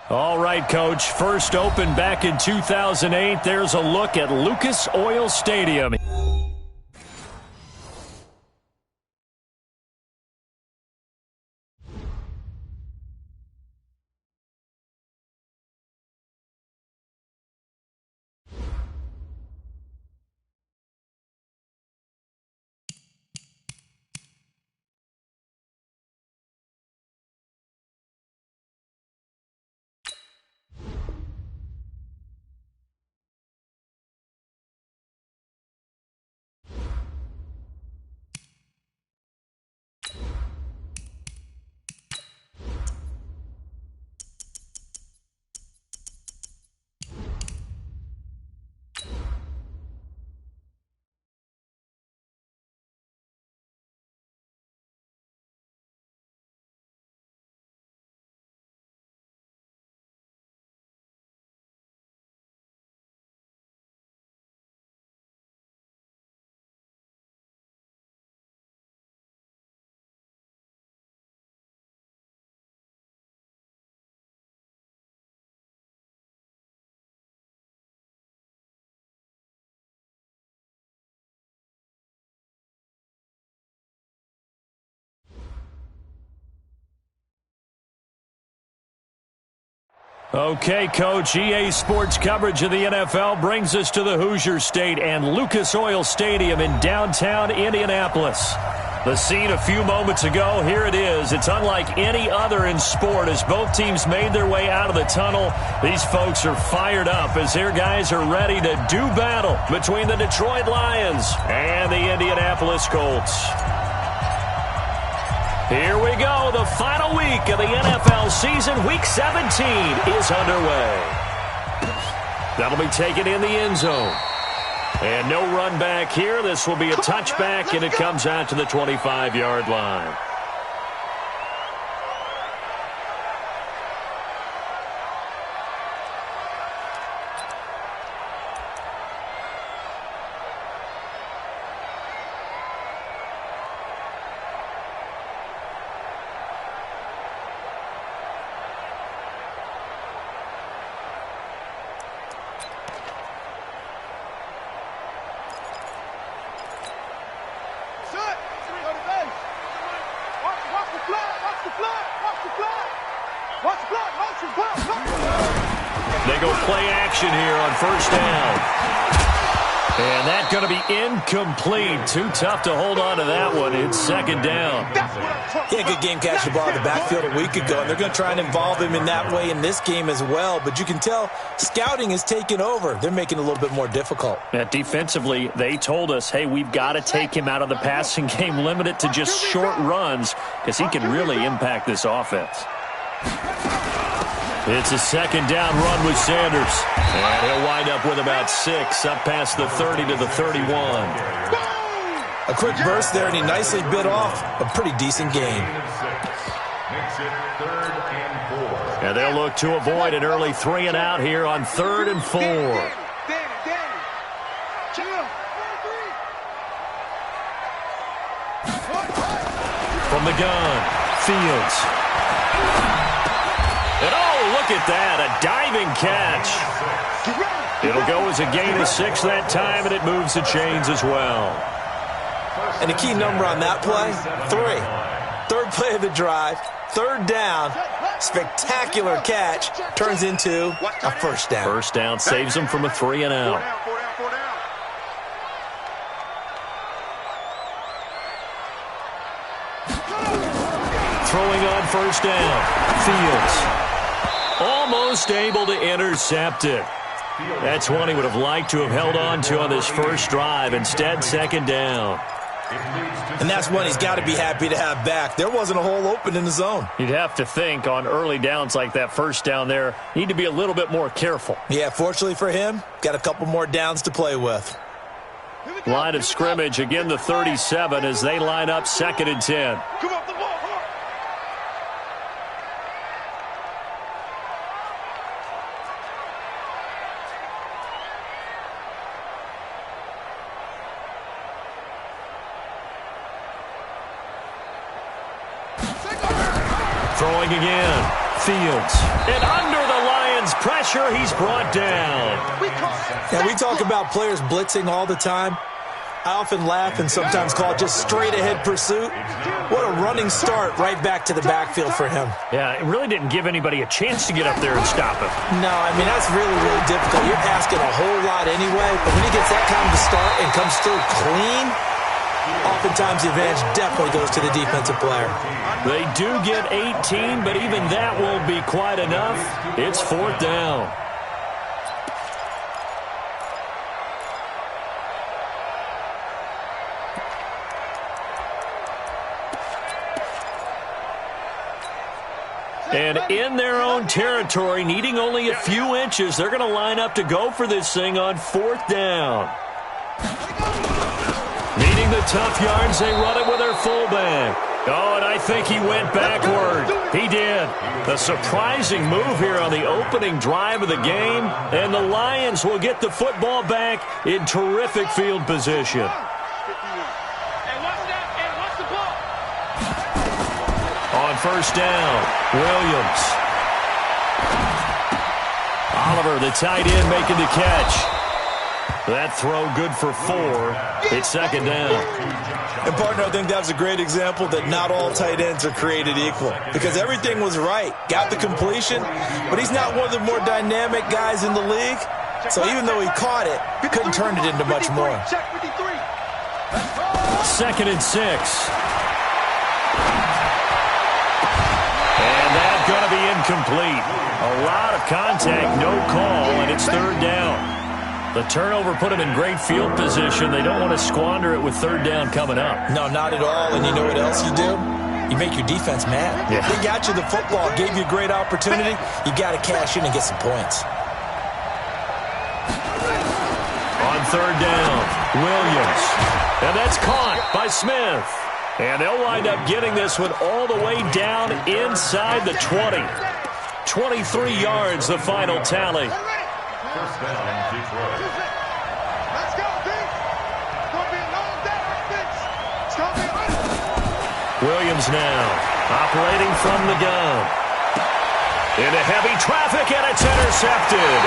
All right, Coach. First opened back in 2008. There's a look at Lucas Oil Stadium. Okay, Coach, EA Sports coverage of the NFL brings us to the Hoosier State and Lucas Oil Stadium in downtown Indianapolis. The scene a few moments ago, here it is. It's unlike any other in sport as both teams made their way out of the tunnel. These folks are fired up as their guys are ready to do battle between the Detroit Lions and the Indianapolis Colts. Here we go. The final week of the NFL season. Week 17 is underway. That'll be taken in the end zone. And no run back here. This will be a touchback, and it comes out to the 25-yard line. They go play action here on first down. And that's going to be incomplete. Too tough to hold on to that one. It's second down. Yeah, good game catching the ball in the backfield a week ago, and they're going to try and involve him in that way in this game as well. But you can tell scouting is taking over. They're making it a little bit more difficult. Defensively, they told us, hey, we've got to take him out of the passing game, limit it to just short runs because he can really impact this offense. It's a second down run with Sanders. And he'll wind up with about 6 up past the 30 to the 31. A quick burst there, and he nicely bit off a pretty decent gain. And they'll look to avoid an early 3 and out here on 3rd and 4. From the gun, Fields. And oh, look at that, a diving catch. It'll go as a gain of 6 that time, and it moves the chains as well. And the key number on that play, 3. Third play of the drive, 3rd down, spectacular catch, turns into a first down. First down saves them from a 3 and out. Throwing on first down, Fields. Almost able to intercept it. That's one he would have liked to have held on to on this first drive. Instead, second down. And that's one he's got to be happy to have back. There wasn't a hole open in the zone. You'd have to think on early downs like that first down there, need to be a little bit more careful. Yeah, fortunately for him, got a couple more downs to play with. Line of scrimmage, again the 37 as they line up 2nd and 10. Throwing again, Fields. And under the pressure. He's brought down. Yeah, we talk about players blitzing all the time. I often laugh and sometimes call it just straight-ahead pursuit. What a running start right back to the backfield for him. Yeah, it really didn't give anybody a chance to get up there and stop him. No, I mean, that's really, really difficult. You're asking a whole lot anyway, but when he gets that kind of a start and comes through clean, oftentimes the advantage definitely goes to the defensive player. They do get 18, but even that won't be quite enough. It's 4th down. And in their own territory, needing only a few inches, they're going to line up to go for this thing on 4th down. Needing the tough yards, they run it with their fullback. Oh, and I think he went backward. He did. A surprising move here on the opening drive of the game, and the Lions will get the football back in terrific field position. On 1st down, Williams. Oliver, the tight end, making the catch. That throw good for 4. It's 2nd down. And, partner, I think that was a great example that not all tight ends are created equal because everything was right. Got the completion, but he's not one of the more dynamic guys in the league. So even though he caught it, he couldn't turn it into much more. 2nd and 6. Going to be incomplete. A lot of contact, no call, and it's 3rd down. The turnover put him in great field position. They don't want to squander it with 3rd down coming up. No, not at all. And you know what else you do? You make your defense mad. Yeah. They got you the football, gave you a great opportunity. You got to cash in and get some points. On 3rd down, Williams. And that's caught by Smith. And they'll wind up getting this one all the way down inside the 20. 23 yards, the final tally. First down, Detroit. Let's go, Pete. It's going to be a long day, offense. It's going to be a Williams now, operating from the gun. Into heavy traffic, and it's intercepted.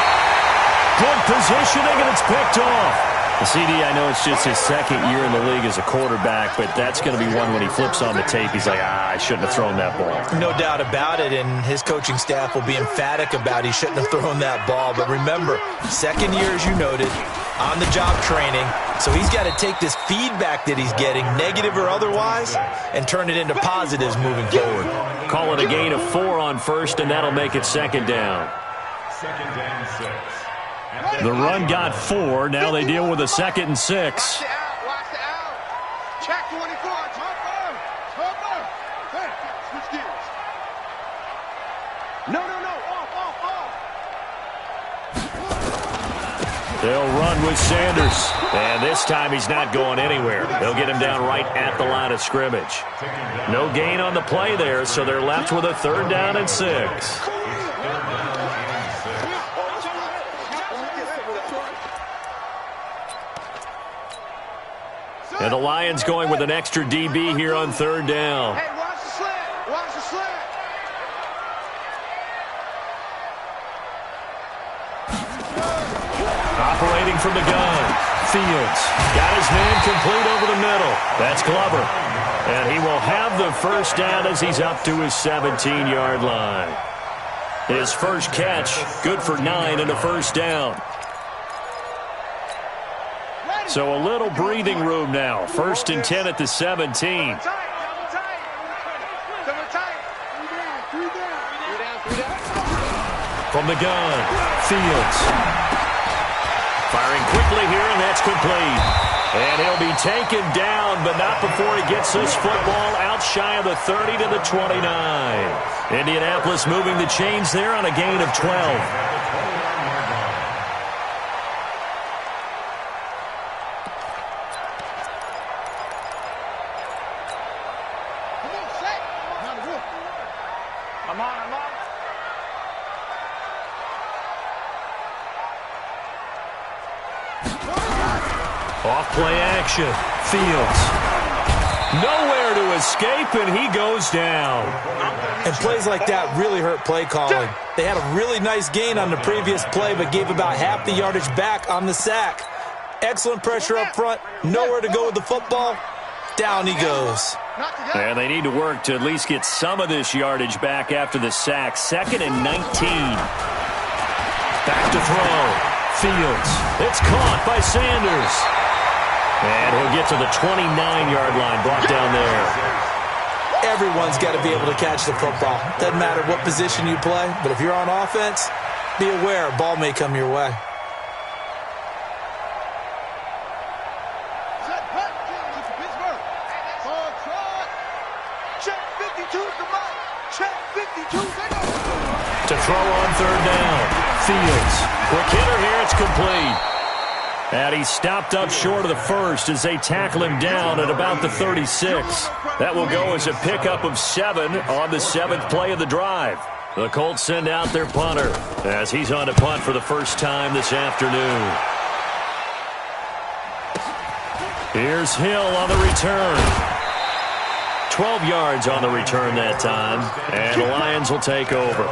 Good positioning, and it's picked off. The CD, I know it's just his 2nd year in the league as a quarterback, but that's going to be one when he flips on the tape. He's like, I shouldn't have thrown that ball. No doubt about it, and his coaching staff will be emphatic about he shouldn't have thrown that ball. But remember, 2nd year, as you noted, on-the-job training. So he's got to take this feedback that he's getting, negative or otherwise, and turn it into positives moving forward. Call it a gain of 4 on 1st, and that'll make it 2nd down. 2nd and 6. The run got 4. Now they deal with a 2nd and 6. Watch the out. Check 24. Top up. Hey, switch gears. No. Off. They'll run with Sanders. And this time he's not going anywhere. They'll get him down right at the line of scrimmage. No gain on the play there, so they're left with a 3rd down and 6. And the Lions going with an extra DB here on 3rd down. Hey, watch the slant. Watch the slant. Operating from the gun. Fields got his man complete over the middle. That's Glover. And he will have the 1st down as he's up to his 17-yard line. His first catch, good for 9 and a 1st down. So a little breathing room now. 1st and 10 at the 17. From the gun, Fields. Firing quickly here, and that's complete. And he'll be taken down, but not before he gets this football out shy of the 30 to the 29. Indianapolis moving the chains there on a gain of 12. Off play action. Fields. Nowhere to escape, and he goes down. And plays like that really hurt play calling. They had a really nice gain on the previous play, but gave about half the yardage back on the sack. Excellent pressure up front. Nowhere to go with the football. Down he goes. And they need to work to at least get some of this yardage back after the sack. 2nd and 19. Back to throw. Fields. It's caught by Sanders. And he'll get to the 29-yard line, brought down there. Everyone's got to be able to catch the football. Doesn't matter what position you play, but if you're on offense, be aware a ball may come your way. To throw on 3rd down. Fields. Quick hitter here. It's complete. And he stopped up short of the first as they tackle him down at about the 36. That will go as a pickup of 7 on the 7th play of the drive. The Colts send out their punter as he's on to punt for the first time this afternoon. Here's Hill on the return. 12 yards on the return that time, and the Lions will take over.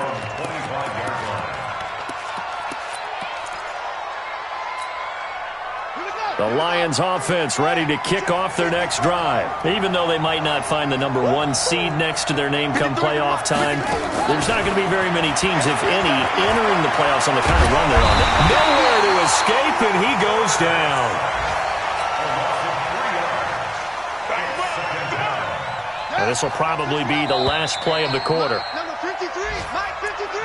The Lions offense ready to kick off their next drive. Even though they might not find the number 1 seed next to their name come playoff time, there's not going to be very many teams, if any, entering the playoffs on the kind of run they're on. Nowhere to escape, and he goes down. And this will probably be the last play of the quarter. Number 53, Mike 53.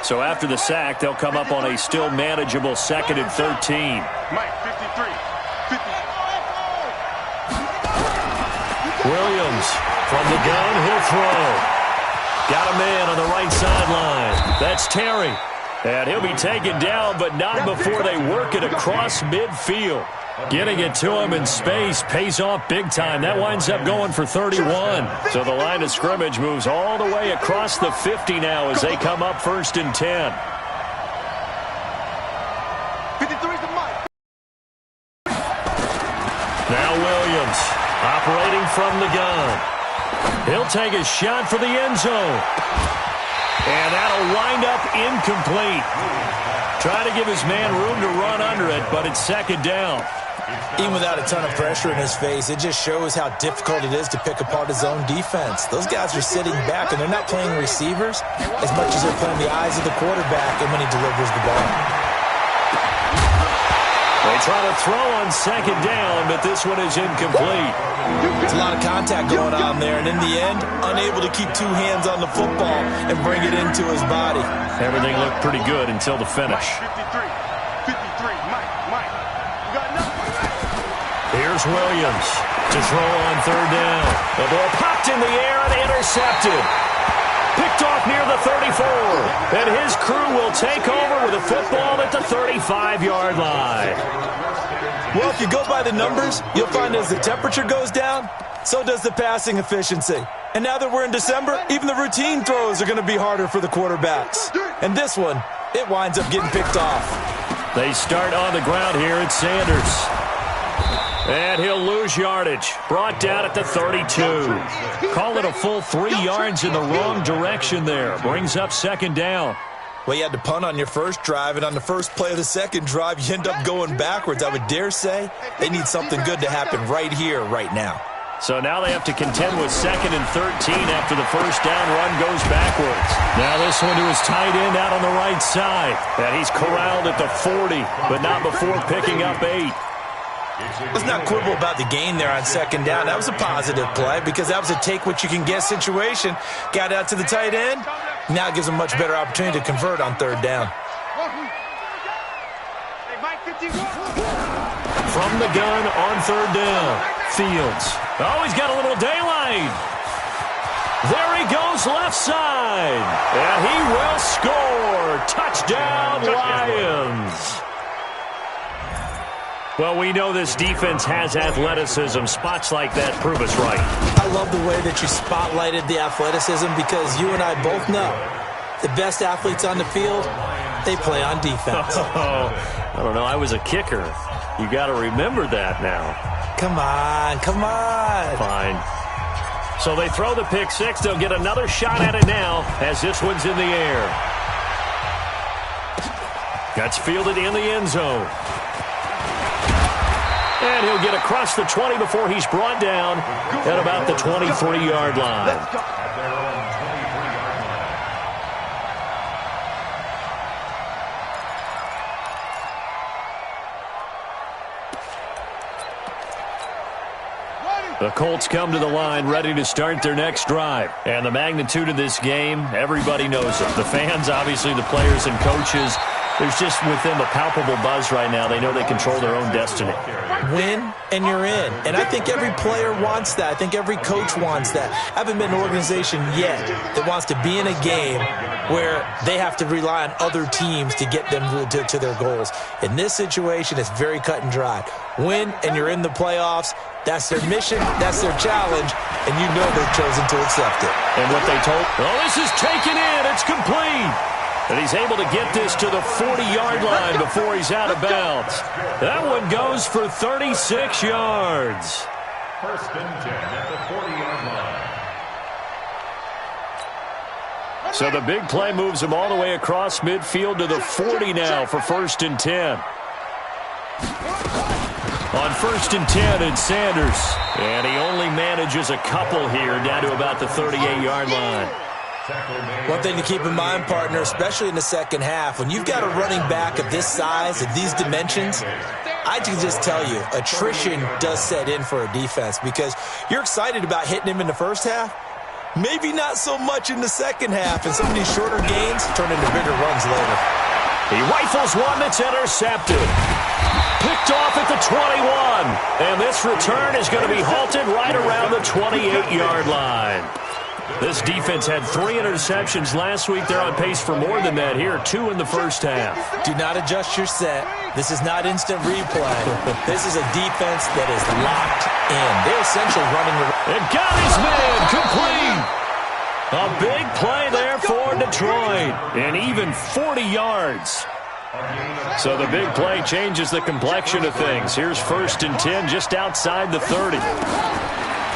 So after the sack, they'll come up on a still manageable 2nd and 13. Mike 53. Williams from the gun, he'll throw. Got a man on the right sideline. That's Terry. And he'll be taken down, but not before they work it across midfield. Getting it to him in space pays off big time. That winds up going for 31. So the line of scrimmage moves all the way across the 50 now as they come up 1st and 10. 53's the Mike. Now Williams operating from the gun. He'll take a shot for the end zone. And that'll wind up incomplete. Trying to give his man room to run under it, but it's 2nd down. Even without a ton of pressure in his face, it just shows how difficult it is to pick apart his own defense. Those guys are sitting back, and they're not playing receivers as much as they're playing the eyes of the quarterback and when he delivers the ball. They try to throw on 2nd down, but this one is incomplete. There's a lot of contact going on there, and in the end, unable to keep 2 hands on the football and bring it into his body. Everything looked pretty good until the finish. 53. 53. Mike. You got enough? Here's Williams to throw on 3rd down. The ball popped in the air and intercepted. Picked off near the 34. And his crew will take over with a football at the 35-yard line. Well, if you go by the numbers, you'll find as the temperature goes down, so does the passing efficiency. And now that we're in December, even the routine throws are going to be harder for the quarterbacks. And this one, it winds up getting picked off. They start on the ground here at Sanders. And he'll lose yardage. Brought down at the 32. Call it a full 3 yards in the wrong direction there. Brings up 2nd down. Well, you had to punt on your first drive, and on the first play of the second drive, you end up going backwards. I would dare say they need something good to happen right here, right now. So now they have to contend with 2nd and 13 after the first down run goes backwards. Now this one to his tight end out on the right side. And he's corralled at the 40, but not before picking up 8. Let's not quibble about the gain there on 2nd down. That was a positive play because that was a take-what-you-can-get situation. Got out to the tight end. Now it gives him a much better opportunity to convert on 3rd down. From the gun on 3rd down. Fields. Oh, he's got a little daylight. There he goes left side. And he will score. Touchdown, Lions. Well, we know this defense has athleticism. Spots like that prove us right. I love the way that you spotlighted the athleticism because you and I both know the best athletes on the field, they play on defense. Oh, I don't know. I was a kicker. You got to remember that now. Come on, come on. Fine. So they throw the pick six. They'll get another shot at it now as this one's in the air. That's fielded in the end zone. And he'll get across the 20 before he's brought down at about the 23-yard line. The Colts come to the line ready to start their next drive. And the magnitude of this game, everybody knows it. The fans, obviously the players and coaches. There's just with them a palpable buzz right now. They know they control their own destiny. Win, and you're in. And I think every player wants that. I think every coach wants that. I haven't been an organization yet that wants to be in a game where they have to rely on other teams to get them to their goals. In this situation, it's very cut and dry. Win, and you're in the playoffs. That's their mission. That's their challenge. And you know they've chosen to accept it. And what they told, oh, this is taken in. It's complete. And he's able to get this to the 40-yard line before he's out of bounds. That one goes for 36 yards. First and 10 at the 40-yard line. So the big play moves him all the way across midfield to the 40 now for first and 10. On first and 10, it's Sanders. And he only manages a couple here down to about the 38-yard line. One thing to keep in mind, partner, especially in the second half, when you've got a running back of this size, of these dimensions, I can just tell you, attrition does set in for a defense because you're excited about hitting him in the first half, maybe not so much in the second half, and some of these shorter gains turn into bigger runs later. He rifles one that's intercepted. Picked off at the 21. And this return is going to be halted right around the 28-yard line. This defense had 3 interceptions last week. They're on pace for more than that here. 2 in the first half. Do not adjust your set. This is not instant replay. This is a defense that is locked in. They're essentially running. And got his man complete. A big play there for Detroit. And even 40 yards. So the big play changes the complexion of things. Here's first and 10 just outside the 30.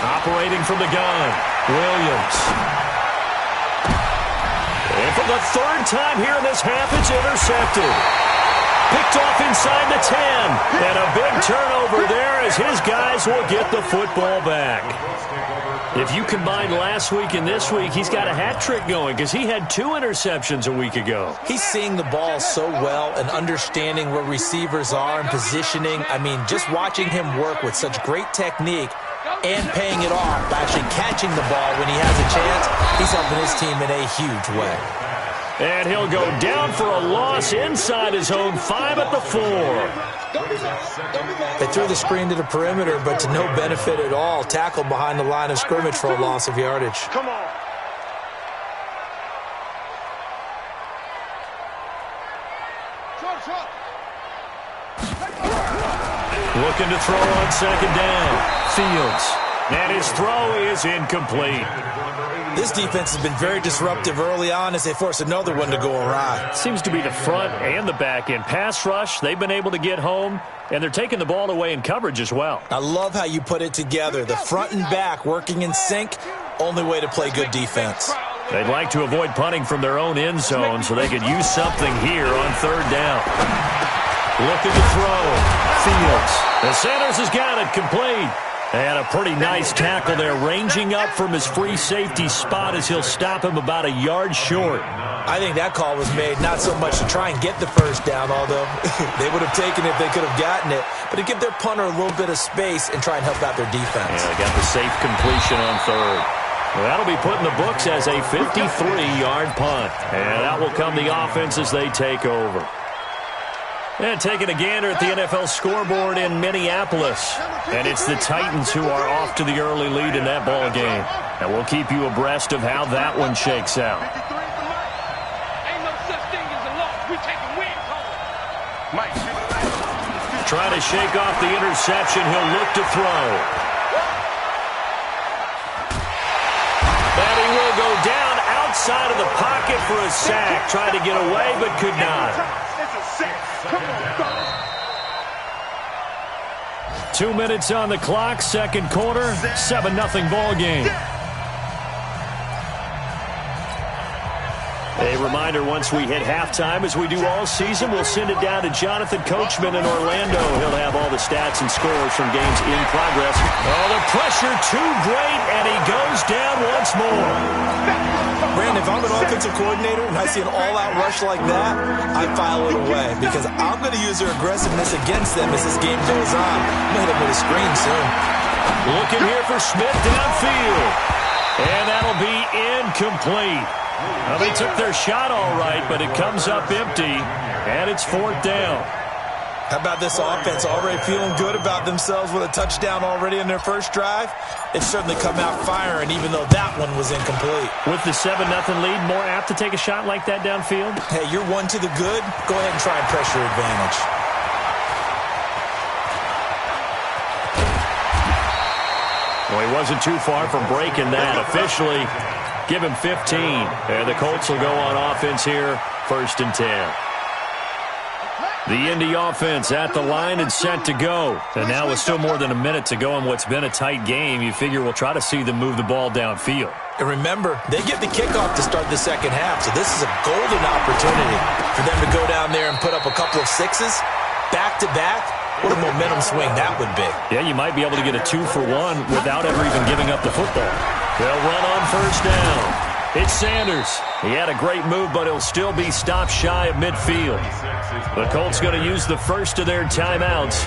Operating from the gun, Williams. And for the third time here in this half, it's intercepted. Picked off inside the 10. And a big turnover there as his guys will get the football back. If you combine last week and this week, he's got a hat trick going because he had 2 interceptions a week ago. He's seeing the ball so well and understanding where receivers are and positioning. I mean, just watching him work with such great technique and paying it off by actually catching the ball when he has a chance, he's helping his team in a huge way. And he'll go down for a loss inside his own 5 at the 4. They threw the screen to the perimeter, but to no benefit at all. Tackled behind the line of scrimmage for a loss of yardage. Come on. Looking to throw on second down. Fields. And his throw is incomplete. This defense has been very disruptive early on as they force another one to go awry. Seems to be the front and the back end. Pass rush, they've been able to get home, and they're taking the ball away in coverage as well. I love how you put it together. The front and back working in sync, only way to play good defense. They'd like to avoid punting from their own end zone so they could use something here on third down. Looking to throw. Fields. And Sanders has got it complete. And a pretty nice tackle there, ranging up from his free safety spot as he'll stop him about a yard short. I think that call was made not so much to try and get the first down, although they would have taken it if they could have gotten it, but to give their punter a little bit of space and try and help out their defense. Yeah, they got the safe completion on third. Well, that'll be put in the books as a 53-yard punt. And that will come the offense as they take over. And taking a gander at the NFL scoreboard in Minneapolis. And it's the Titans who are off to the early lead in that ball game. And we'll keep you abreast of how that one shakes out. Trying to shake off the interception. He'll look to throw. And he will go down outside of the pocket for a sack. Tried to get away but could not. 2 minutes on the clock, second quarter, 7-0 ball game. A reminder, once we hit halftime, as we do all season, we'll send it down to Jonathan Coachman in Orlando. He'll have all the stats and scores from games in progress. Oh, the pressure too great, and he goes down once more. Brandon, if I'm an offensive coordinator and I see an all-out rush like that, I file it away because I'm going to use their aggressiveness against them as this game goes on. I'm going to hit them with a screen soon. Looking here for Smith downfield. And that'll be incomplete. Well, they took their shot all right, but it comes up empty, and it's fourth down. How about this offense already feeling good about themselves with a touchdown already in their first drive? They've certainly come out firing, even though that one was incomplete. With the 7-0 lead, more apt to take a shot like that downfield? Hey, you're one to the good. Go ahead and try and pressure advantage. Well, he wasn't too far from breaking that. Officially, give him 15. And the Colts will go on offense here, 1st and 10. The Indy offense at the line and set to go. And now with still more than a minute to go in what's been a tight game, you figure we'll try to see them move the ball downfield. And remember, they get the kickoff to start the second half, so this is a golden opportunity for them to go down there and put up a couple of sixes back-to-back. What a momentum swing that would be. Yeah, you might be able to get a 2-for-1 without ever even giving up the football. They'll run on first down. It's Sanders. He had a great move, but he'll still be stopped shy of midfield. The Colts going to use the first of their timeouts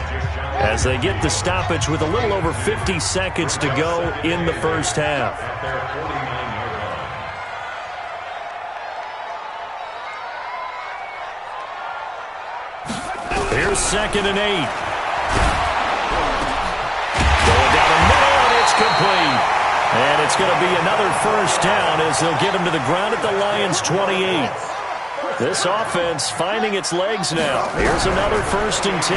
as they get the stoppage with a little over 50 seconds to go in the first half. Here's 2nd and 8. Going down the middle, and it's complete. And it's going to be another first down as they'll get him to the ground at the Lions' 28. This offense finding its legs now. Here's another 1st and 10.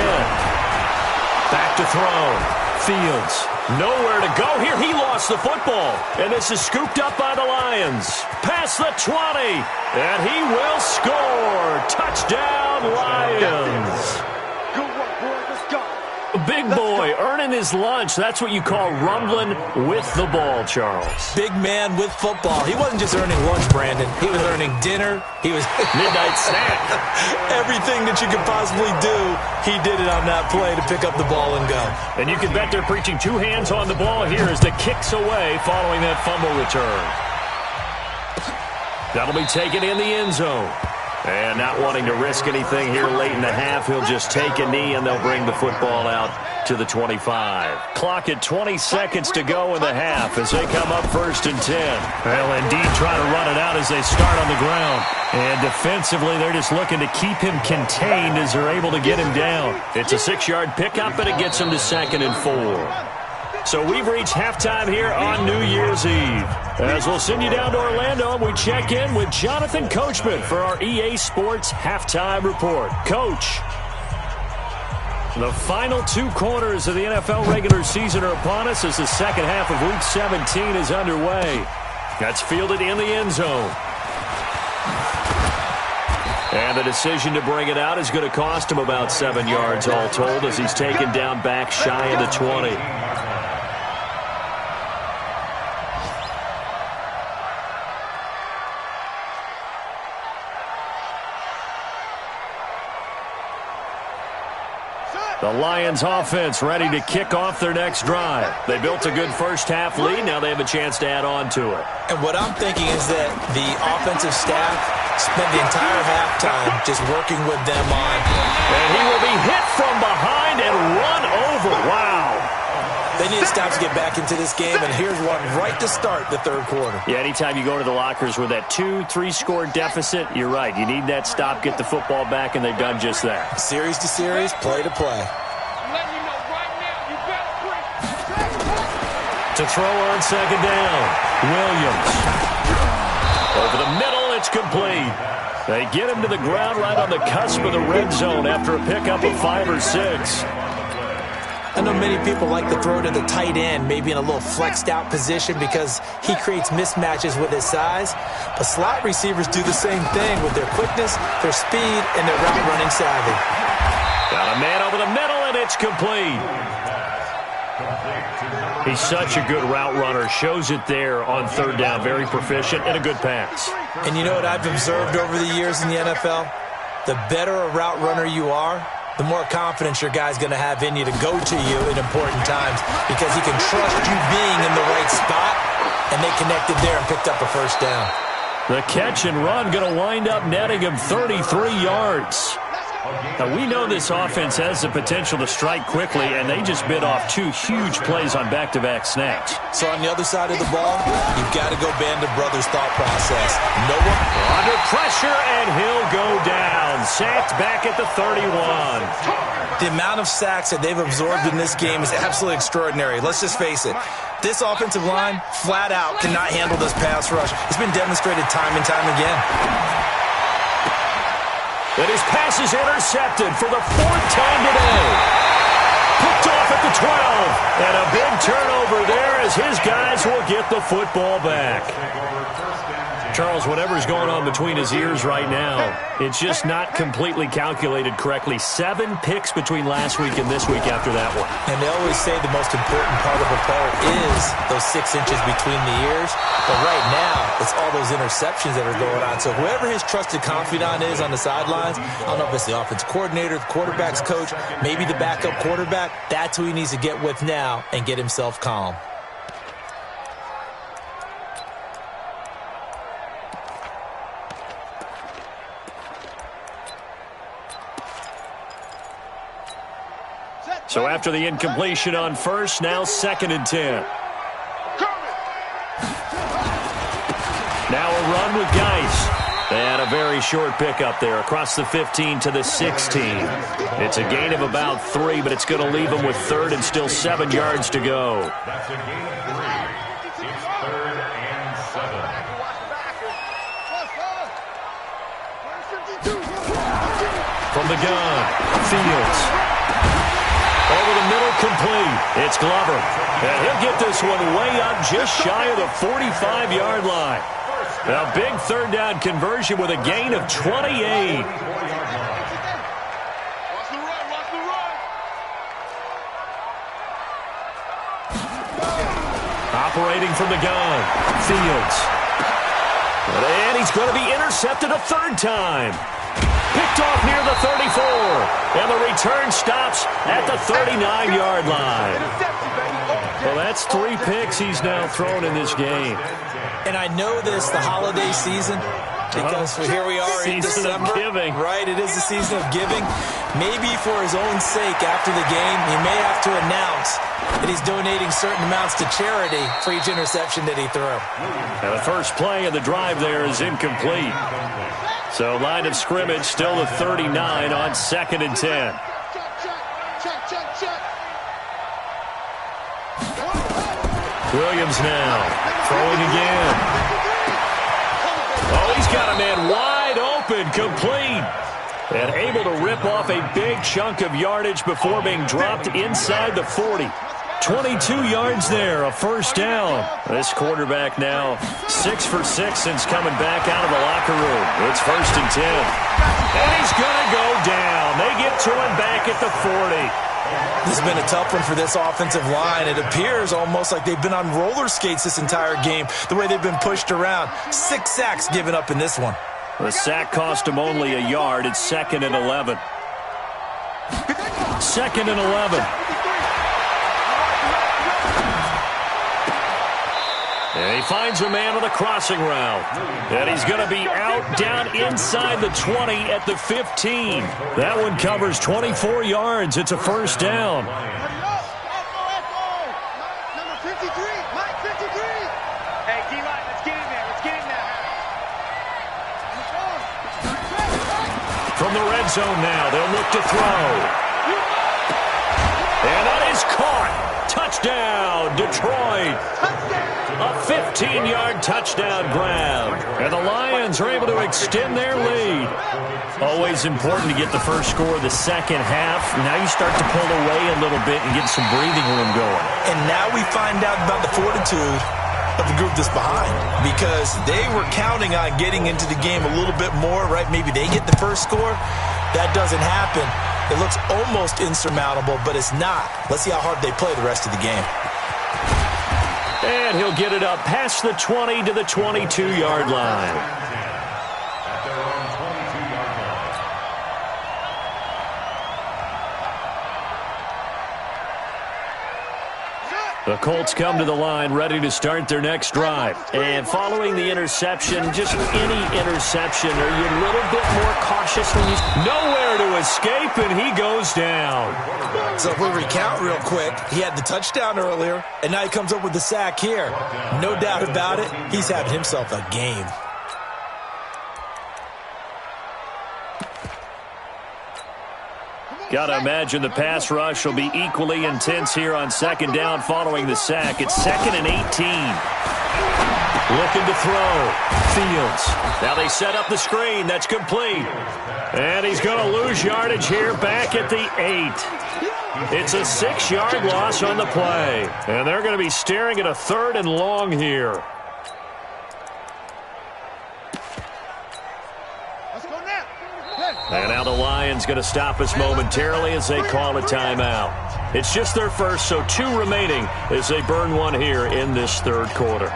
Back to throw. Fields. Nowhere to go here. He lost the football. And this is scooped up by the Lions. Past the 20. And he will score. Touchdown, Lions. Good work, boy. Let's go. Big boy earning his lunch. That's what you call rumbling with the ball, Charles. Big man with football. He wasn't just earning lunch, Brandon. He was earning dinner. He was Midnight snack. Everything that you could possibly do, he did it on that play to pick up the ball and go. And you can bet they're preaching 2 hands on the ball here as the kick's away following that fumble return. That'll be taken in the end zone. And not wanting to risk anything here late in the half, he'll just take a knee and they'll bring the football out to the 25. Clock at 20 seconds to go in the half as they come up 1st and 10. Well, indeed, try to run it out as they start on the ground. And defensively, they're just looking to keep him contained as they're able to get him down. It's a 6-yard pickup, and it gets him to 2nd and 4. So we've reached halftime here on New Year's Eve. As we'll send you down to Orlando, and we check in with Jonathan Coachman for our EA Sports Halftime Report. Coach, the final 2 quarters of the NFL regular season are upon us as the second half of Week 17 is underway. That's fielded in the end zone. And the decision to bring it out is going to cost him about 7 yards all told as he's taken down back shy of the 20. The Lions offense ready to kick off their next drive. They built a good first half lead. Now they have a chance to add on to it. And what I'm thinking is that the offensive staff spent the entire halftime just working with them on. And he will be hit from behind and run over. Wow. They need to stop to get back into this game, and here's one right to start the third quarter. Yeah, anytime you go to the lockers with that 2-3 score deficit, you're right. You need that stop, get the football back, and they've done just that. Series to series, play to play. To throw on 2nd down, Williams. Over the middle, it's complete. They get him to the ground right on the cusp of the red zone after a pickup of 5 or 6. I know many people like to throw to the tight end, maybe in a little flexed out position because he creates mismatches with his size. But slot receivers do the same thing with their quickness, their speed, and their route running savvy. Got a man over the middle, and it's complete. He's such a good route runner. Shows it there on third down. Very proficient and a good pass. And you know what I've observed over the years in the NFL? The better a route runner you are, the more confidence your guy's going to have in you to go to you in important times because he can trust you being in the right spot, and they connected there and picked up a first down. The catch and run going to wind up netting him 33 yards. Now, we know this offense has the potential to strike quickly, and they just bit off two huge plays on back-to-back snaps. So on the other side of the ball, you've got to go Band of Brothers thought process. No one under pressure, and he'll go down. Sacked back at the 31. The amount of sacks that they've absorbed in this game is absolutely extraordinary. Let's just face it. This offensive line, flat out, cannot handle this pass rush. It's been demonstrated time and time again. And his pass is intercepted for the fourth time today. Picked off at the 12. And a big turnover there as his guys will get the football back. Charles, whatever's going on between his ears right now, it's just not completely calculated correctly. 7 picks between last week and this week after that one. And they always say the most important part of a player is those 6 inches between the ears. But right now, it's all those interceptions that are going on. So whoever his trusted confidant is on the sidelines, I don't know if it's the offense coordinator, the quarterback's coach, maybe the backup quarterback, that's who he needs to get with now and get himself calm. So after the incompletion on first, now 2nd and 10. Now a run with Geis. They had a very short pickup there across the 15 to the 16. It's a gain of about 3, but it's going to leave them with 3rd and still 7 yards to go. That's a gain of 3. It's 3rd and 7. From the gun, Fields. Over the middle, complete. It's Glover. And he'll get this one way up just shy of the 45-yard line. A big third down conversion with a gain of 28. Operating from the gun, Fields. And he's going to be intercepted a 3rd time. Picked off near the 34. And the return stops at the 39-yard line. Well, that's 3 picks he's now thrown in this game. And I know this, the holiday season, because here we are in December. Season of giving. Right, it is the season of giving. Maybe for his own sake after the game, he may have to announce that he's donating certain amounts to charity for each interception that he threw. Now the first play of the drive there is incomplete. So line of scrimmage still the 39 on 2nd and 10. Williams now throwing again. Oh, he's got a man wide open, complete. And able to rip off a big chunk of yardage before being dropped inside the 40. 22 yards there, a first down. This quarterback now 6 for 6 since coming back out of the locker room. It's 1st and 10. And he's going to go down. They get to him back at the 40. This has been a tough one for this offensive line. It appears almost like they've been on roller skates this entire game, the way they've been pushed around. 6 sacks given up in this one. The sack cost him only a yard. It's 2nd and 11. 2nd and 11. And he finds a man on the crossing route. And he's going to be out down inside the 20 at the 15. That one covers 24 yards. It's a first down. Number 53, Mike 53. Hey, D-line, let's get in there. Let's get in there. From the red zone now, they'll look to throw. And that is caught. Touchdown, Detroit. A 15-yard touchdown grab. And the Lions are able to extend their lead. Always important to get the first score of the second half. Now you start to pull away a little bit and get some breathing room going. And now we find out about the fortitude of the group that's behind, because they were counting on getting into the game a little bit more, right? Maybe they get the first score. That doesn't happen. It looks almost insurmountable, but it's not. Let's see how hard they play the rest of the game. And he'll get it up past the 20 to the 22-yard line. The Colts come to the line ready to start their next drive. And following the interception, just any interception, are you a little bit more cautious when you... Nowhere to escape, and he goes down. So if we recount real quick, he had the touchdown earlier, and now he comes up with the sack here. No doubt about it, he's having himself a game. Got to imagine the pass rush will be equally intense here on second down following the sack. It's 2nd and 18. Looking to throw. Fields. Now they set up the screen. That's complete. And he's going to lose yardage here back at the 8. It's a 6-yard loss on the play. And they're going to be staring at a 3rd and long here. And now the Lions going to stop us momentarily as they call a timeout. It's just their first, so 2 remaining as they burn one here in this 3rd quarter.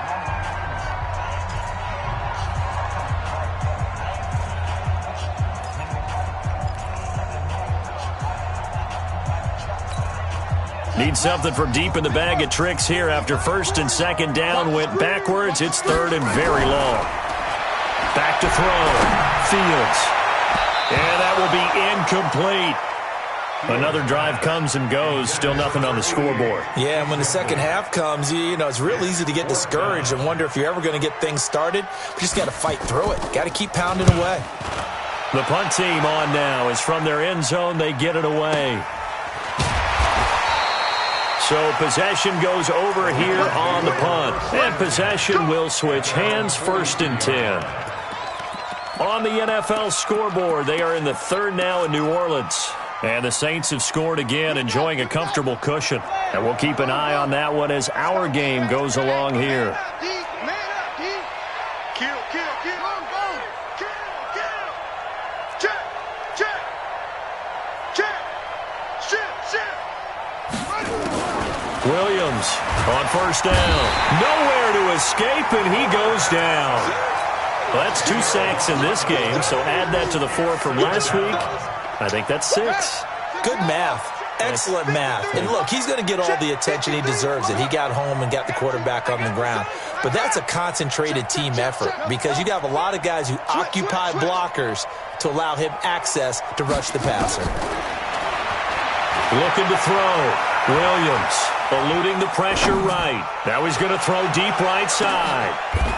Need something from deep in the bag of tricks here after 1st and 2nd down went backwards. It's 3rd and very long. Back to throw. Fields. And that will be incomplete. Another drive comes and goes. Still nothing on the scoreboard. Yeah, and when the second half comes, you know, it's real easy to get discouraged and wonder if you're ever going to get things started. You just got to fight through it. Got to keep pounding away. The punt team on now is from their end zone. They get it away. So possession goes over here on the punt. And possession will switch hands, 1st and 10. On the NFL scoreboard, they are in the 3rd now in New Orleans. And the Saints have scored again, enjoying a comfortable cushion. And we'll keep an eye on that one as our game goes along here. Williams on 1st down. Nowhere to escape, and he goes down. Well, that's 2 sacks in this game, so add that to the 4 from last week. I think that's 6. Good math. Excellent math. And look, he's going to get all the attention he deserves it. He got home and got the quarterback on the ground. But that's a concentrated team effort because you have a lot of guys who occupy blockers to allow him access to rush the passer. Looking to throw. Williams eluding the pressure right. Now he's going to throw deep right side.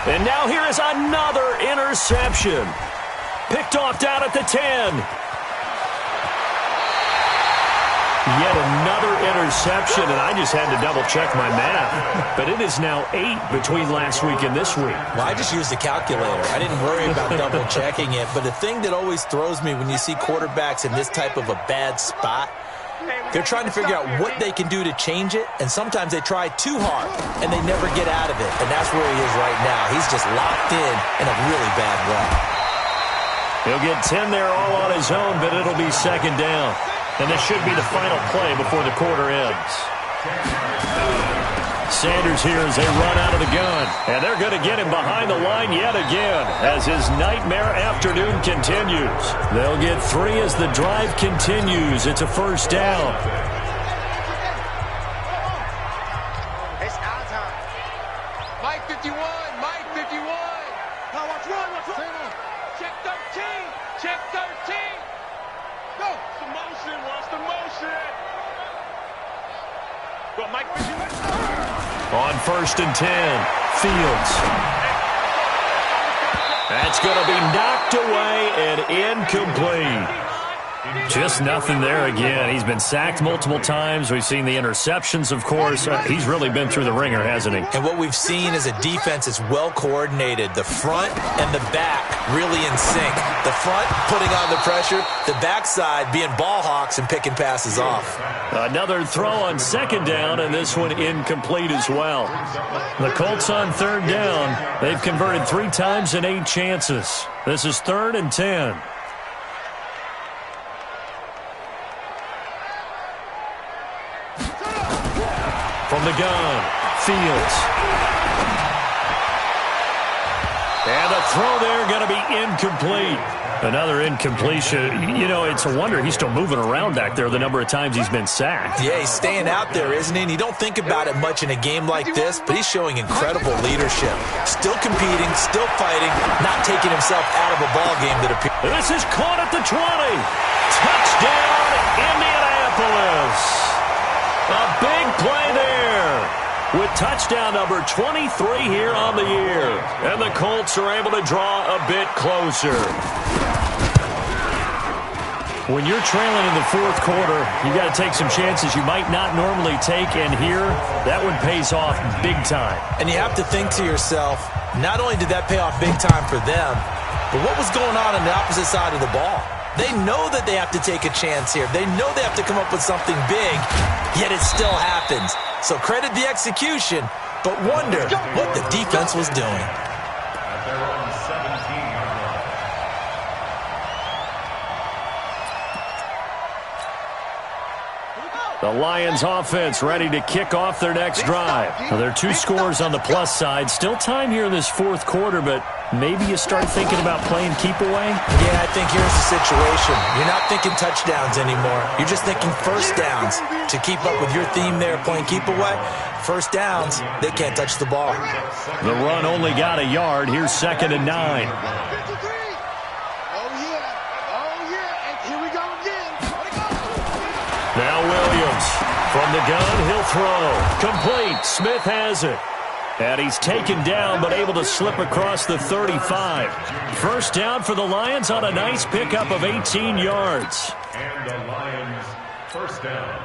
And now here is another interception. Picked off down at the 10. Yet another interception, and I just had to double-check my math. But it is now 8 between last week and this week. Well, I just used the calculator. I didn't worry about double-checking it. But the thing that always throws me when you see quarterbacks in this type of a bad spot, they're trying to figure out what they can do to change it, and sometimes they try too hard, and they never get out of it. And that's where he is right now. He's just locked in a really bad rut. He'll get 10 there all on his own, but it'll be 2nd down. And this should be the final play before the quarter ends. Sanders here as they run out of the gun. And they're going to get him behind the line yet again as his nightmare afternoon continues. They'll get 3 as the drive continues. It's a 1st down. It's our time. Mike 51, Mike 51. Now watch run. Check 13, check 13. Go. Watch the motion, watch the motion. Go, Mike 51. On 1st and 10, Fields. That's going to be knocked away and incomplete. Just nothing there again. He's been sacked multiple times. We've seen the interceptions, of course. He's really been through the ringer, hasn't he? And what we've seen is a defense that's well coordinated. The front and the back really in sync. The front putting on the pressure, the backside being ball hawks and picking passes off. Another throw on 2nd down, and this one incomplete as well. The Colts on 3rd down. They've converted 3 times in 8 chances. This is 3rd and 10. gun. Fields. And the throw there going to be incomplete. Another incompletion. You know, it's a wonder he's still moving around back there the number of times he's been sacked. Yeah, he's staying out there, isn't he? And you don't think about it much in a game like this, but he's showing incredible leadership. Still competing, still fighting, not taking himself out of a ball game that appears. This is caught at the 20. Touchdown, Indianapolis. A big play there with touchdown number 23 here on the year. And the Colts are able to draw a bit closer. When you're trailing in the fourth quarter, you got to take some chances you might not normally take, and here, that one pays off big time. And you have to think to yourself, not only did that pay off big time for them, but what was going on the opposite side of the ball? They know that they have to take a chance here. They know they have to come up with something big, yet it still happens. So credit the execution, but wonder what the defense was doing. The Lions offense ready to kick off their next drive. Now, there are two scores on the plus side. Still time here in this fourth quarter, but maybe you start thinking about playing keep away? Yeah, I think here's the situation. You're not thinking touchdowns anymore. You're just thinking first downs. To keep up with your theme there, playing keep away, first downs, they can't touch the ball. The run only got a yard. Here's 2nd and 9. Now Williams from the gun, he'll throw. Complete. Smith has it. And he's taken down but able to slip across the 35. First down for the Lions on a nice pickup of 18 yards. And the Lions first down.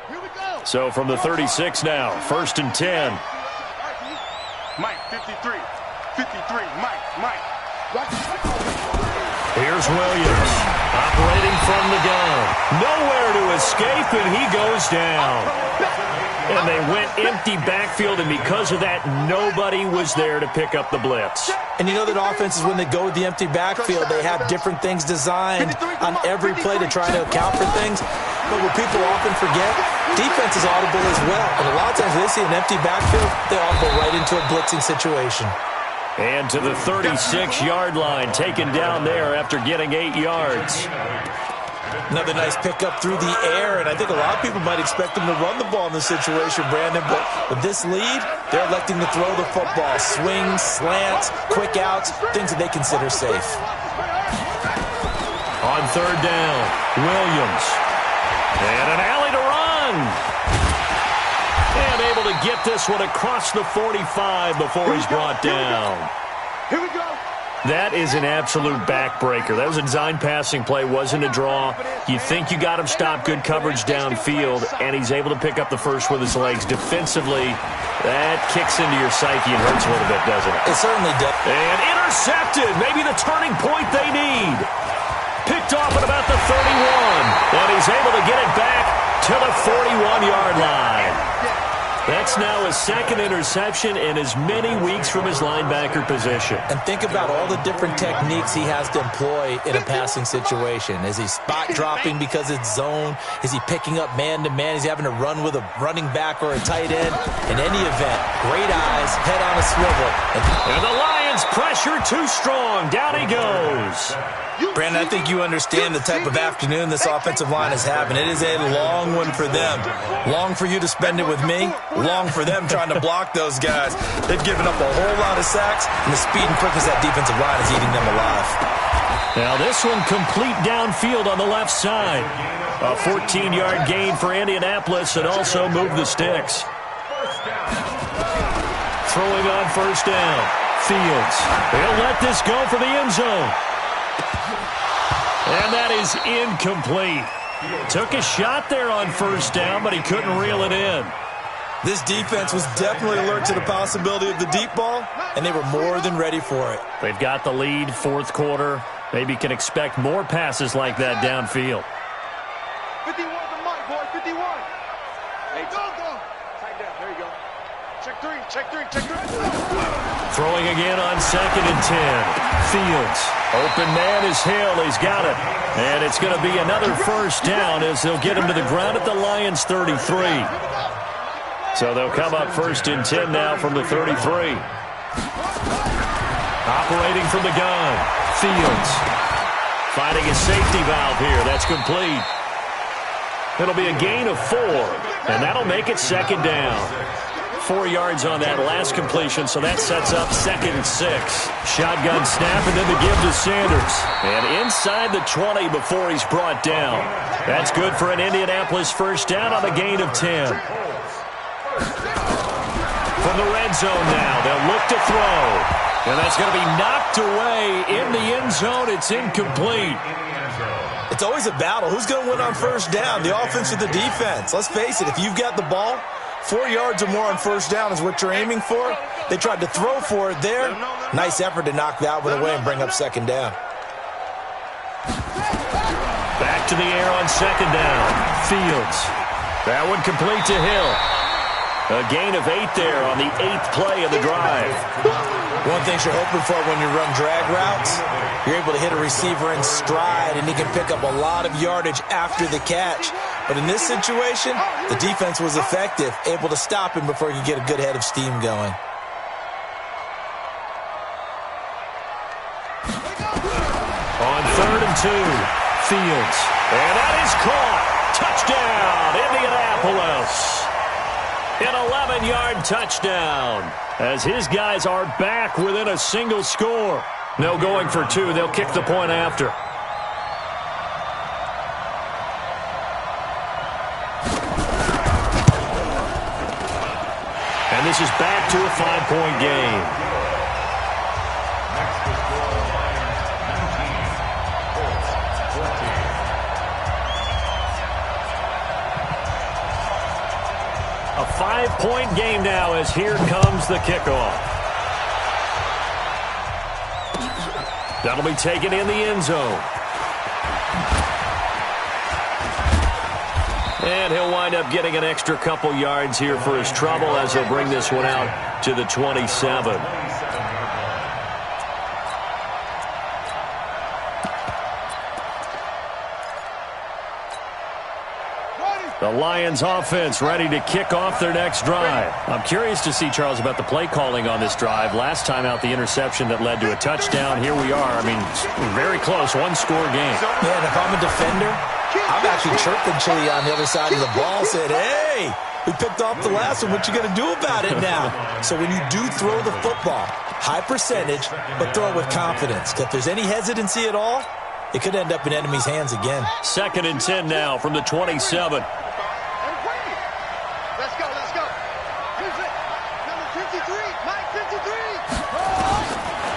Here we go. So from the 36 now, 1st and 10. Mike, 53. 53. Mike. Here's Williams operating from the gun. Nowhere to escape, and he goes down. And they went empty backfield, and because of that, nobody was there to pick up the blitz. And you know that offenses, when they go with the empty backfield, they have different things designed on every play to try to account for things. But what people often forget, defense is audible as well. And a lot of times they see an empty backfield, they audible right into a blitzing situation. And to the 36-yard line, taken down there after getting 8 yards. Another nice pickup through the air, and I think a lot of people might expect them to run the ball in this situation, Brandon, but with this lead, they're electing to throw the football. Swings, slants, quick outs, things that they consider safe. On 3rd down, Williams. And an alley to run. And able to get this one across the 45 before he's brought down. Here we go. That is an absolute backbreaker. That was a design passing play, wasn't a draw. You think you got him stopped, good coverage downfield, and he's able to pick up the first with his legs. Defensively, that kicks into your psyche and hurts a little bit, doesn't it? It certainly does. And intercepted, maybe the turning point they need. Picked off at about the 31, and he's able to get it back to the 41-yard line. That's now his 2nd interception in as many weeks from his linebacker position. And think about all the different techniques he has to employ in a passing situation. Is he spot dropping because it's zone? Is he picking up man-to-man? Is he having to run with a running back or a tight end? In any event, great eyes, head on a swivel. And the Lions pressure too strong. Down he goes. Brandon, I think you understand the type of afternoon this offensive line is having. It is a long one for them. Long for you to spend it with me. Long for them trying to block those guys. They've given up a whole lot of sacks, and the speed and quickness of that defensive line is eating them alive. Now this one complete downfield on the left side. A 14-yard gain for Indianapolis, and also move the sticks. Throwing on 1st down. Fields. They'll let this go for the end zone. And that is incomplete. Took a shot there on 1st down, but he couldn't reel it in. This defense was definitely alert to the possibility of the deep ball, and they were more than ready for it. They've got the lead, 4th quarter. Maybe can expect more passes like that downfield. 51 for Mike, boy, 51. Hey, go. Tight down, there you go. Check three. Throwing again on 2nd and 10. Fields. Open man is Hill. He's got it. And it's going to be another 1st down as they'll get him to the ground at the Lions 33. So they'll come up 1st and 10 now from the 33. Operating from the gun, Fields. Finding a safety valve here. That's complete. It'll be a gain of 4, and that'll make it 2nd down. 4 yards on that last completion, so that sets up 2nd and 6. Shotgun snap, and then the give to Sanders. And inside the 20 before he's brought down. That's good for an Indianapolis 1st down on a gain of 10. From the red zone now, they'll look to throw. And that's going to be knocked away in the end zone. It's incomplete. It's always a battle. Who's going to win on 1st down, the offense or the defense? Let's face it, if you've got the ball, 4 yards or more on 1st down is what you're aiming for. They tried to throw for it there. Nice effort to knock that one away and bring up 2nd down. Back to the air on 2nd down. Fields. That one complete to Hill. A gain of 8 there on the 8th play of the drive. One thing you're hoping for when you run drag routes, you're able to hit a receiver in stride, and he can pick up a lot of yardage after the catch. But in this situation, the defense was effective, able to stop him before he could get a good head of steam going. On 3rd and 2, Fields. And that is caught. Touchdown, Indianapolis. An 11-yard touchdown as his guys are back within a single score. No going for 2. They'll kick the point after. And this is back to a 5-point game. A 5-point game now as here comes the kickoff. That'll be taken in the end zone. And he'll wind up getting an extra couple yards here for his trouble as he'll bring this one out to the 27. The Lions offense ready to kick off their next drive. I'm curious to see, Charles, about the play calling on this drive. Last time out, the interception that led to a touchdown. Here we are. I mean, very close, one-score game. Yeah, and if I'm a defender, I'm actually chirping Chili on the other side of the ball, said, hey, we picked off the last one. What you going to do about it now? So when you do throw the football, high percentage, but throw it with confidence. If there's any hesitancy at all, it could end up in enemy's hands again. 2nd and 10 now from the 27.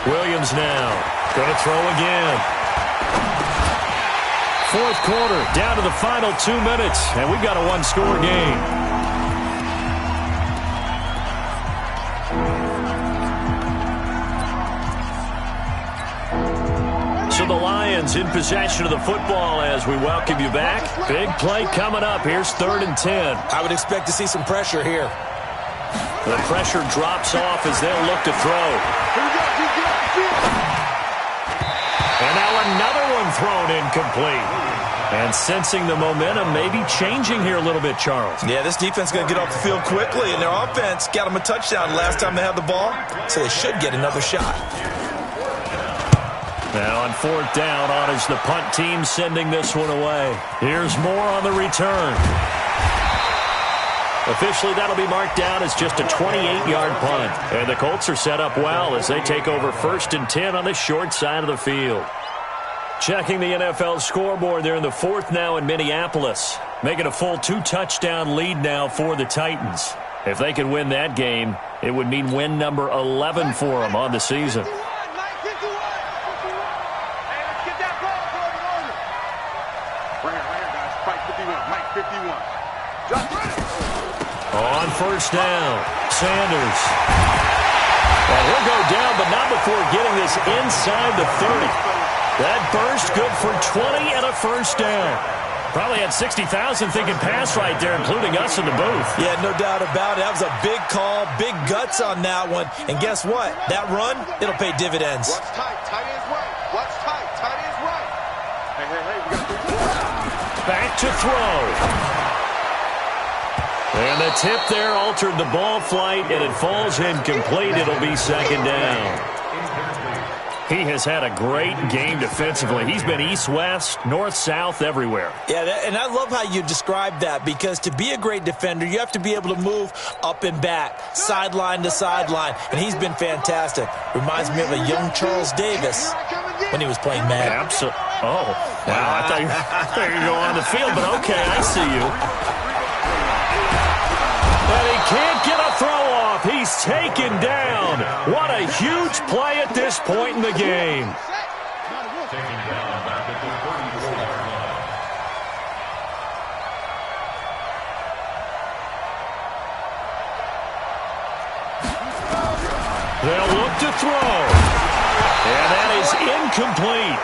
Williams now going to throw again. 4th quarter, down to the final 2 minutes, and we've got a one-score game. So the Lions in possession of the football as we welcome you back. Big play coming up. Here's 3rd and 10. I would expect to see some pressure here. The pressure drops off as they'll look to throw. And now another one thrown incomplete. And sensing the momentum maybe changing here a little bit, Charles. Yeah, this defense is going to get off the field quickly, and their offense got them a touchdown last time they had the ball, so they should get another shot. Now on 4th down, on is the punt team sending this one away. Here's more on the return. Officially, that'll be marked down as just a 28-yard punt. And the Colts are set up well as they take over 1st and 10 on the short side of the field. Checking the NFL scoreboard, they're in the 4th now in Minneapolis, making a full 2-touchdown lead now for the Titans. If they can win that game, it would mean win number 11 for them on the season. On 1st down, Sanders. And he'll go down, but not before getting this inside the 30. That burst good for 20 and a 1st down. Probably had 60,000 thinking pass right there, including us in the booth. Yeah, no doubt about it. That was a big call, big guts on that one. And guess what? That run, it'll pay dividends. What's tight? Tight ends right. What's tight? Tight ends right. Hey, we got 3. Back to throw. And the tip there altered the ball flight, and it falls incomplete. It'll be second down. He has had a great game defensively. He's been east-west, north-south, everywhere. Yeah, and I love how you described that, because to be a great defender, you have to be able to move up and back, sideline to sideline, and he's been fantastic. Reminds me of a young Charles Davis when he was playing Madden. Absolutely. Oh, wow. I thought you were going to go on the field, but okay, I see you. And he can't get a throw off. He's taken down. What a huge play at this point in the game. Taking down back at the 34-yard line. They'll look to throw. And that is incomplete.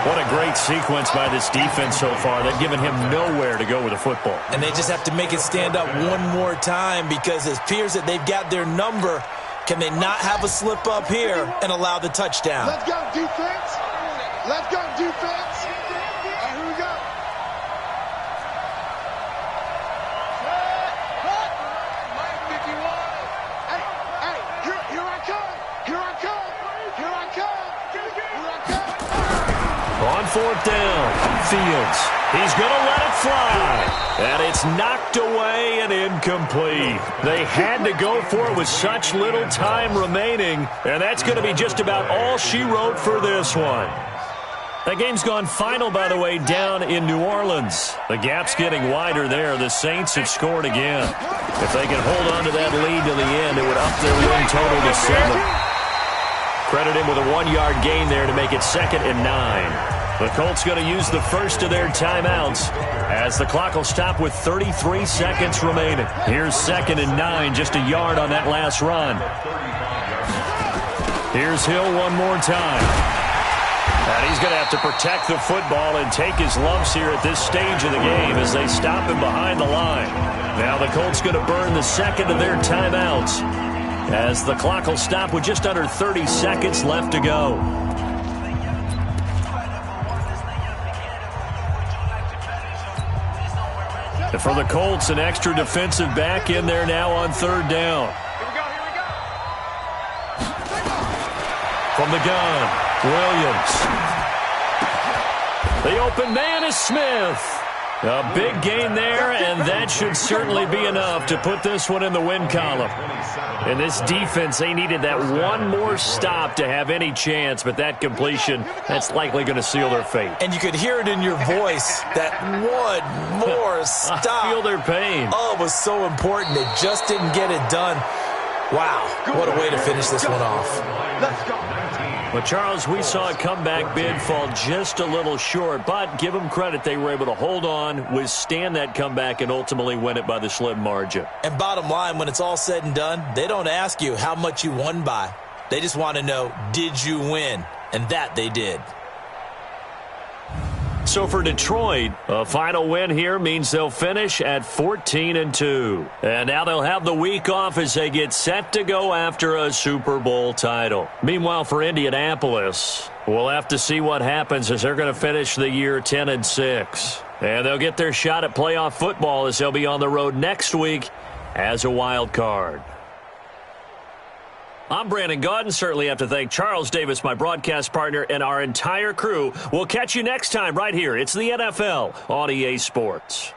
What a great sequence by this defense so far. They've given him nowhere to go with the football. And they just have to make it stand up one more time, because it appears that they've got their number. Can they not have a slip up here and allow the touchdown? Let's go, defense. Let's go, defense. All right, here we go. Mike 51. Hey, here I come. Here I come. Here I come. Here I come. On fourth down, Fields. He's going to let it fly. And it's knocked away and incomplete. They had to go for it with such little time remaining. And that's going to be just about all she wrote for this one. That game's gone final, by the way, down in New Orleans. The gap's getting wider there. The Saints have scored again. If they can hold on to that lead to the end, it would up their win total to 7. Credit him with a 1-yard gain there to make it 2nd and 9. The Colts going to use the first of their timeouts as the clock will stop with 33 seconds remaining. Here's 2nd and 9, just a yard on that last run. Here's Hill one more time. And he's going to have to protect the football and take his lumps here at this stage of the game as they stop him behind the line. Now the Colts going to burn the second of their timeouts as the clock will stop with just under 30 seconds left to go. And for the Colts, an extra defensive back in there now on 3rd down. Here we go. From the gun, Williams. The open man is Smith. A big gain there, and that should certainly be enough to put this one in the win column. In this defense, they needed that one more stop to have any chance, but that completion, that's likely going to seal their fate. And you could hear it in your voice, that one more stop. I feel their pain. Oh, it was so important. They just didn't get it done. Wow, what a way to finish this one off. Let's go. But, Charles, we saw a comeback bid fall just a little short, but give them credit. They were able to hold on, withstand that comeback, and ultimately win it by the slim margin. And bottom line, when it's all said and done, they don't ask you how much you won by. They just want to know, did you win? And that they did. So for Detroit, a final win here means they'll finish at 14-2. And now they'll have the week off as they get set to go after a Super Bowl title. Meanwhile, for Indianapolis, we'll have to see what happens as they're going to finish the year 10-6. And they'll get their shot at playoff football as they'll be on the road next week as a wild card. I'm Brandon Gaudin. Certainly have to thank Charles Davis, my broadcast partner, and our entire crew. We'll catch you next time right here. It's the NFL on EA Sports.